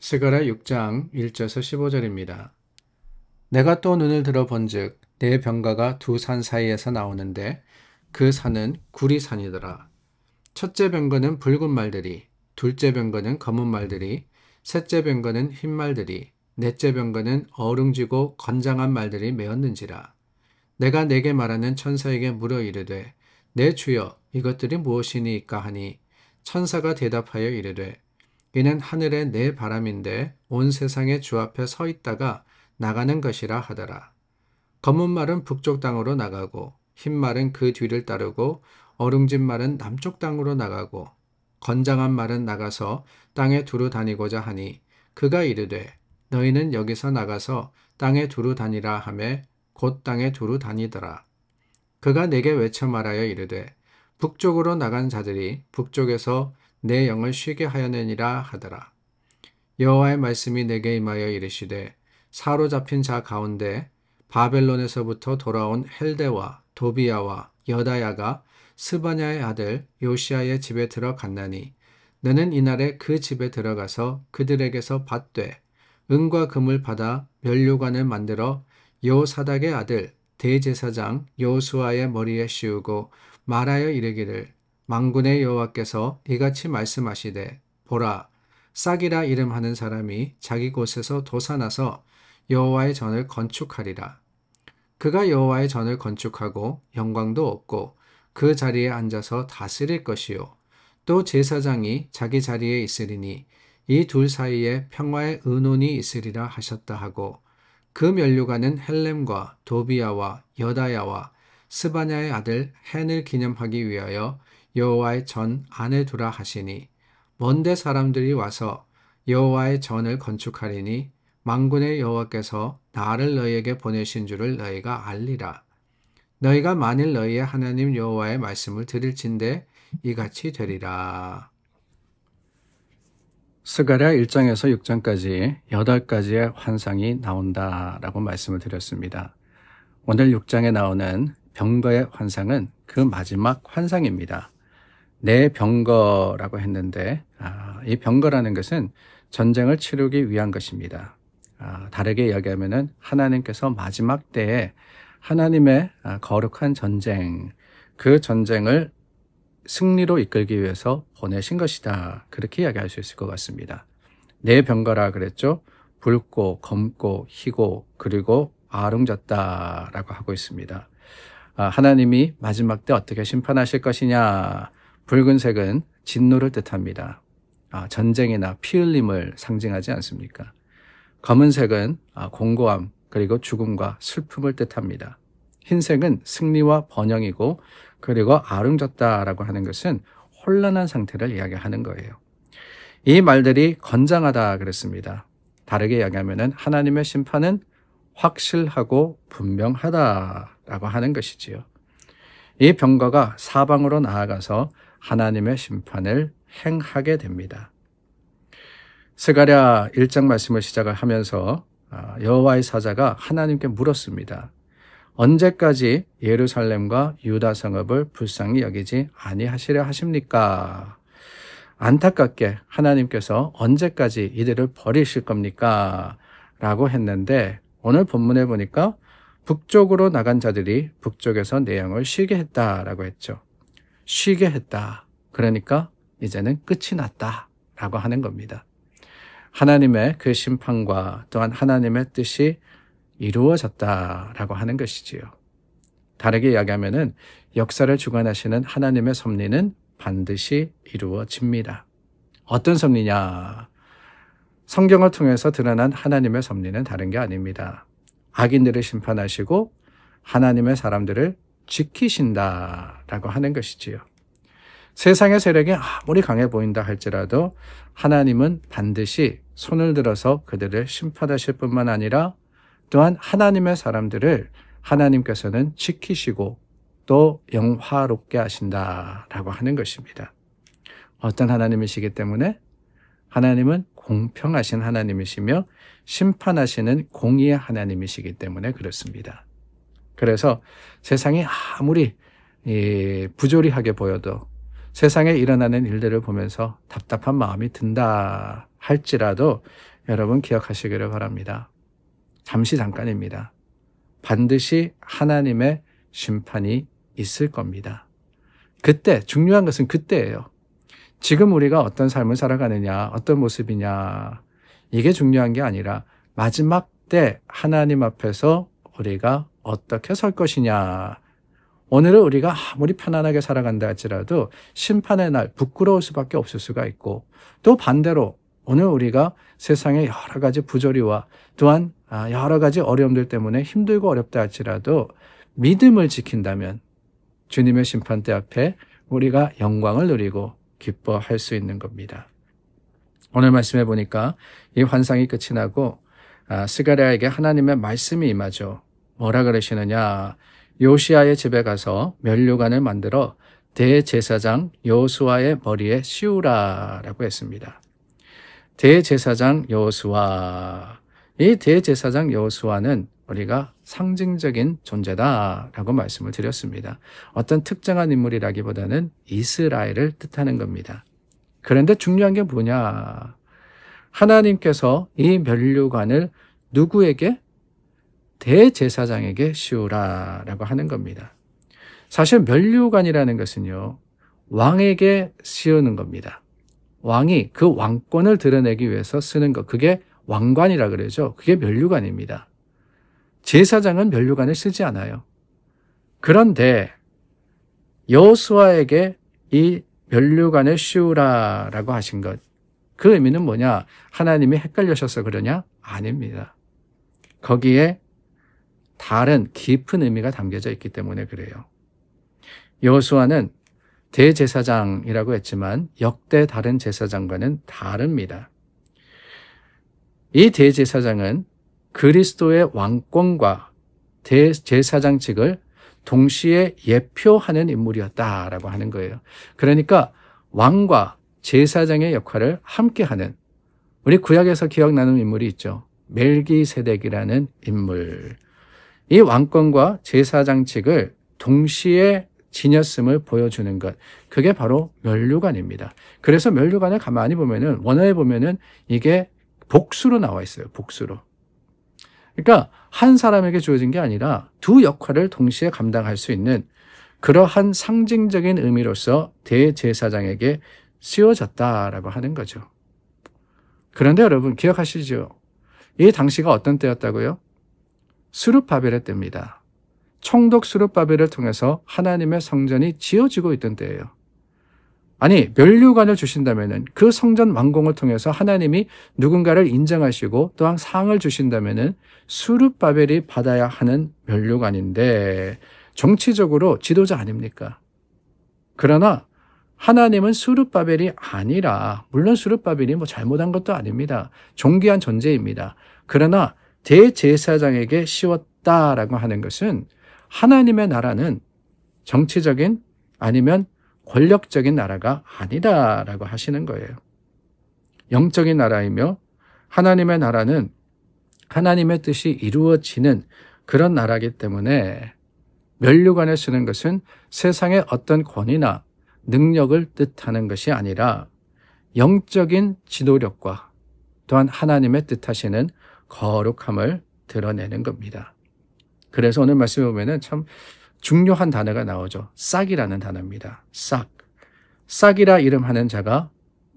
스가랴 6장 1절에서 15절입니다. 내가 또 눈을 들어 본즉 내 병가가 두 산 사이에서 나오는데 그 산은 구리산이더라. 첫째 병거는 붉은 말들이, 둘째 병거는 검은 말들이, 셋째 병거는 흰 말들이, 넷째 병거는 어룽지고 건장한 말들이 메었는지라. 내가 내게 말하는 천사에게 물어 이르되 내 주여 이것들이 무엇이니까 하니 천사가 대답하여 이르되 이는 하늘의 내 바람인데 온 세상의 주 앞에 서 있다가 나가는 것이라 하더라. 검은 말은 북쪽 땅으로 나가고 흰 말은 그 뒤를 따르고 어룽진 말은 남쪽 땅으로 나가고 건장한 말은 나가서 땅에 두루 다니고자 하니 그가 이르되 너희는 여기서 나가서 땅에 두루 다니라 하매 곧 땅에 두루 다니더라. 그가 내게 외쳐 말하여 이르되 북쪽으로 나간 자들이 북쪽에서 내 영을 쉬게 하였느니라 하더라. 여호와의 말씀이 내게 임하여 이르시되 사로잡힌 자 가운데 바벨론에서부터 돌아온 헬데와 도비야와 여다야가 스바냐의 아들 요시야의 집에 들어갔나니 너는 이날에 그 집에 들어가서 그들에게서 받되 은과 금을 받아 면류관을 만들어 요사닥의 아들 대제사장 요수아의 머리에 씌우고 말하여 이르기를 만군의 여호와께서 이같이 말씀하시되 보라 싹이라 이름하는 사람이 자기 곳에서 솟아나서 여호와의 전을 건축하리라. 그가 여호와의 전을 건축하고 영광도 얻고 그 자리에 앉아서 다스릴 것이요 또 제사장이 자기 자리에 있으리니 이 둘 사이에 평화의 의논이 있으리라 하셨다 하고 그 면류관은 헬렘과 도비야와 여다야와 스바냐의 아들 헨을 기념하기 위하여 여호와의 전 안에 두라 하시니 먼데 사람들이 와서 여호와의 전을 건축하리니 만군의 여호와께서 나를 너희에게 보내신 줄을 너희가 알리라. 너희가 만일 너희의 하나님 여호와의 말씀을 들을진대 이같이 되리라. 스가랴 1장에서 6장까지 8가지의 환상이 나온다라고 말씀을 드렸습니다. 오늘 6장에 나오는 병거의 환상은 그 마지막 환상입니다. 내 병거라고 했는데 이 병거라는 것은 전쟁을 치르기 위한 것입니다. 다르게 이야기하면 하나님께서 마지막 때에 하나님의 거룩한 전쟁, 그 전쟁을 승리로 이끌기 위해서 보내신 것이다. 그렇게 이야기할 수 있을 것 같습니다. 내 병거라 그랬죠. 붉고 검고 희고 그리고 아름졌다라고 하고 있습니다. 하나님이 마지막 때 어떻게 심판하실 것이냐. 붉은색은 진노를 뜻합니다. 전쟁이나 피 흘림을 상징하지 않습니까? 검은색은 공고함 그리고 죽음과 슬픔을 뜻합니다. 흰색은 승리와 번영이고 그리고 아름졌다라고 하는 것은 혼란한 상태를 이야기하는 거예요. 이 말들이 건장하다 그랬습니다. 다르게 이야기하면 하나님의 심판은 확실하고 분명하다라고 하는 것이지요. 이 병거가 사방으로 나아가서 하나님의 심판을 행하게 됩니다. 스가랴 1장 말씀을 시작을 하면서 여호와의 사자가 하나님께 물었습니다. 언제까지 예루살렘과 유다 성읍을 불쌍히 여기지 아니하시려 하십니까? 안타깝게 하나님께서 언제까지 이들을 버리실 겁니까? 라고 했는데 오늘 본문에 보니까 북쪽으로 나간 자들이 북쪽에서 내 영을 쉬게 했다라고 했죠. 쉬게 했다. 그러니까 이제는 끝이 났다라고 하는 겁니다. 하나님의 그 심판과 또한 하나님의 뜻이 이루어졌다라고 하는 것이지요. 다르게 이야기하면은 역사를 주관하시는 하나님의 섭리는 반드시 이루어집니다. 어떤 섭리냐? 성경을 통해서 드러난 하나님의 섭리는 다른 게 아닙니다. 악인들을 심판하시고 하나님의 사람들을 지키신다라고 하는 것이지요. 세상의 세력이 아무리 강해 보인다 할지라도 하나님은 반드시 손을 들어서 그들을 심판하실 뿐만 아니라 또한 하나님의 사람들을 하나님께서는 지키시고 또 영화롭게 하신다라고 하는 것입니다. 어떤 하나님이시기 때문에 하나님은 공평하신 하나님이시며 심판하시는 공의의 하나님이시기 때문에 그렇습니다. 그래서 세상이 아무리 부조리하게 보여도 세상에 일어나는 일들을 보면서 답답한 마음이 든다. 할지라도 여러분 기억하시기를 바랍니다. 잠깐입니다. 반드시 하나님의 심판이 있을 겁니다. 그때, 중요한 것은 그때예요. 지금 우리가 어떤 삶을 살아가느냐, 어떤 모습이냐, 이게 중요한 게 아니라 마지막 때 하나님 앞에서 우리가 어떻게 설 것이냐. 오늘은 우리가 아무리 편안하게 살아간다 할지라도 심판의 날 부끄러울 수밖에 없을 수가 있고, 또 반대로 오늘 우리가 세상의 여러 가지 부조리와 또한 여러 가지 어려움들 때문에 힘들고 어렵다 할지라도 믿음을 지킨다면 주님의 심판대 앞에 우리가 영광을 누리고 기뻐할 수 있는 겁니다. 오늘 말씀해 보니까 이 환상이 끝이 나고 스가랴에게 하나님의 말씀이 임하죠. 뭐라 그러시느냐? 요시야의 집에 가서 면류관을 만들어 대제사장 여호수아의 머리에 씌우라라고 했습니다. 대제사장 여호수아, 이 대제사장 여호수아는 우리가 상징적인 존재다라고 말씀을 드렸습니다. 어떤 특정한 인물이라기보다는 이스라엘을 뜻하는 겁니다. 그런데 중요한 게 뭐냐? 하나님께서 이 면류관을 누구에게? 대제사장에게 씌우라라고 하는 겁니다. 사실 면류관이라는 것은요, 왕에게 씌우는 겁니다. 왕이 그 왕권을 드러내기 위해서 쓰는 것, 그게 왕관이라 그러죠. 그게 면류관입니다. 제사장은 면류관을 쓰지 않아요. 그런데 여호수아에게 이 면류관을 씌우라라고 하신 것, 그 의미는 뭐냐? 하나님이 헷갈리셔서 그러냐? 아닙니다. 거기에 다른 깊은 의미가 담겨져 있기 때문에 그래요. 여호수아는 대제사장이라고 했지만 역대 다른 제사장과는 다릅니다. 이 대제사장은 그리스도의 왕권과 대제사장직을 동시에 예표하는 인물이었다라고 하는 거예요. 그러니까 왕과 제사장의 역할을 함께하는, 우리 구약에서 기억나는 인물이 있죠. 멜기세덱이라는 인물. 이 왕권과 제사장직을 동시에 지녔음을 보여주는 것, 그게 바로 면류관입니다. 그래서 면류관을 가만히 보면은, 원어에 보면은 이게 복수로 나와 있어요. 복수로. 그러니까 한 사람에게 주어진 게 아니라 두 역할을 동시에 감당할 수 있는 그러한 상징적인 의미로서 대제사장에게 씌워졌다라고 하는 거죠. 그런데 여러분 기억하시죠? 이 당시가 어떤 때였다고요? 스룹바벨의 때입니다. 총독 스룹바벨을 통해서 하나님의 성전이 지어지고 있던 때예요. 아니, 면류관을 주신다면은 그 성전 완공을 통해서 하나님이 누군가를 인정하시고 또한 상을 주신다면은 스룹바벨이 받아야 하는 면류관인데 정치적으로 지도자 아닙니까? 그러나 하나님은 스룹바벨이 아니라, 물론 스룹바벨이 뭐 잘못한 것도 아닙니다. 존귀한 존재입니다. 그러나 대제사장에게 씌웠다라고 하는 것은 하나님의 나라는 정치적인 아니면 권력적인 나라가 아니다라고 하시는 거예요. 영적인 나라이며 하나님의 나라는 하나님의 뜻이 이루어지는 그런 나라이기 때문에 면류관을 쓰는 것은 세상의 어떤 권위나 능력을 뜻하는 것이 아니라 영적인 지도력과 또한 하나님의 뜻하시는 거룩함을 드러내는 겁니다. 그래서 오늘 말씀에 보면은 참 중요한 단어가 나오죠. 싹이라는 단어입니다. 싹. 싹이라 이름하는 자가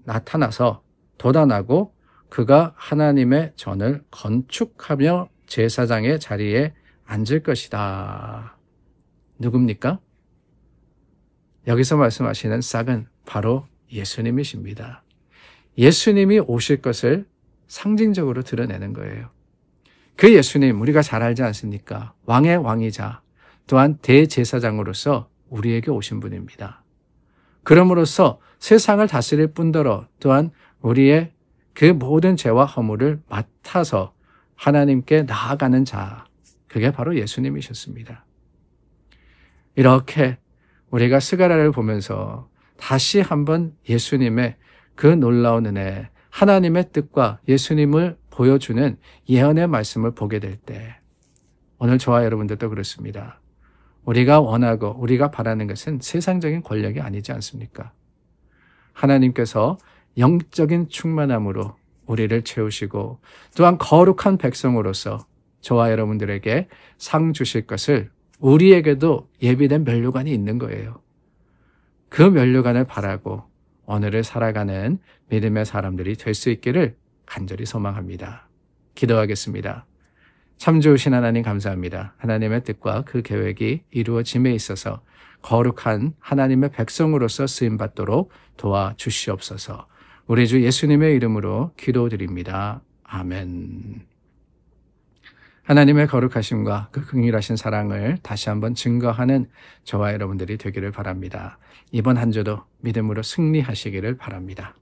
나타나서 돋아나고 그가 하나님의 전을 건축하며 제사장의 자리에 앉을 것이다. 누굽니까? 여기서 말씀하시는 싹은 바로 예수님이십니다. 예수님이 오실 것을 상징적으로 드러내는 거예요. 그 예수님 우리가 잘 알지 않습니까? 왕의 왕이자 또한 대제사장으로서 우리에게 오신 분입니다. 그럼으로써 세상을 다스릴 뿐더러 또한 우리의 그 모든 죄와 허물을 맡아서 하나님께 나아가는 자, 그게 바로 예수님이셨습니다. 이렇게 우리가 스가랴를 보면서 다시 한번 예수님의 그 놀라운 은혜, 하나님의 뜻과 예수님을 보여주는 예언의 말씀을 보게 될 때, 오늘 저와 여러분들도 그렇습니다. 우리가 원하고 우리가 바라는 것은 세상적인 권력이 아니지 않습니까? 하나님께서 영적인 충만함으로 우리를 채우시고 또한 거룩한 백성으로서 저와 여러분들에게 상 주실 것을 우리에게도 예비된 면류관이 있는 거예요. 그 면류관을 바라고 오늘을 살아가는 믿음의 사람들이 될 수 있기를 간절히 소망합니다. 기도하겠습니다. 참 좋으신 하나님 감사합니다. 하나님의 뜻과 그 계획이 이루어짐에 있어서 거룩한 하나님의 백성으로서 쓰임받도록 도와주시옵소서. 우리 주 예수님의 이름으로 기도드립니다. 아멘. 하나님의 거룩하심과 그 긍휼하신 사랑을 다시 한번 증거하는 저와 여러분들이 되기를 바랍니다. 이번 한 주도 믿음으로 승리하시기를 바랍니다.